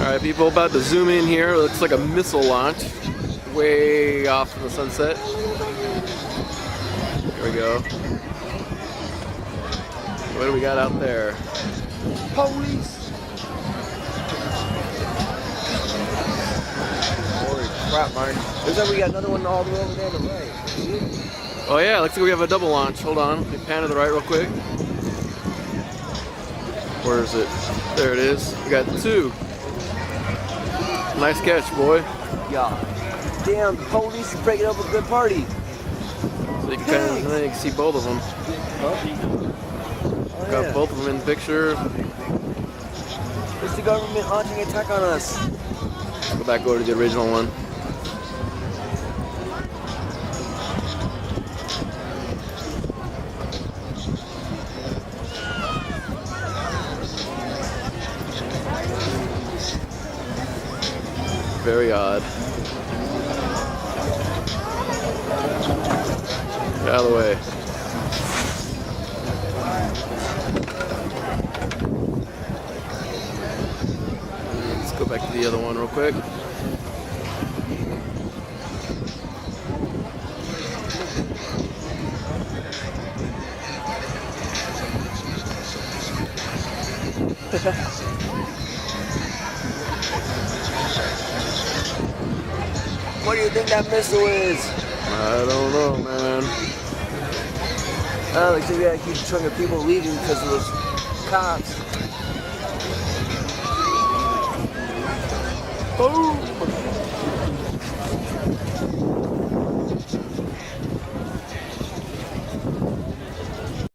Alright, people, about to zoom in here. It looks like a missile launch way off in the sunset. Here we go. What do we got out there? Police! Holy crap, Martin. Looks like we got another one all the way over there to the right. Oh yeah, looks like we have a double launch. Hold on, let me pan to the right real quick. Where is it? There it is. We got two. Nice catch, boy. Yeah. Damn, police is breaking up a good party. So you can kind of, you can see both of them. Huh? Oh, Got yeah. both of them in the picture. It's the government launching an attack on us. Go back over to the original one. Very odd. Get out of the way. Let's go back to the other one real quick. What do you think that missile is? I don't know, man. Looks like we got a huge chunk of people leaving because of those cops. Boom!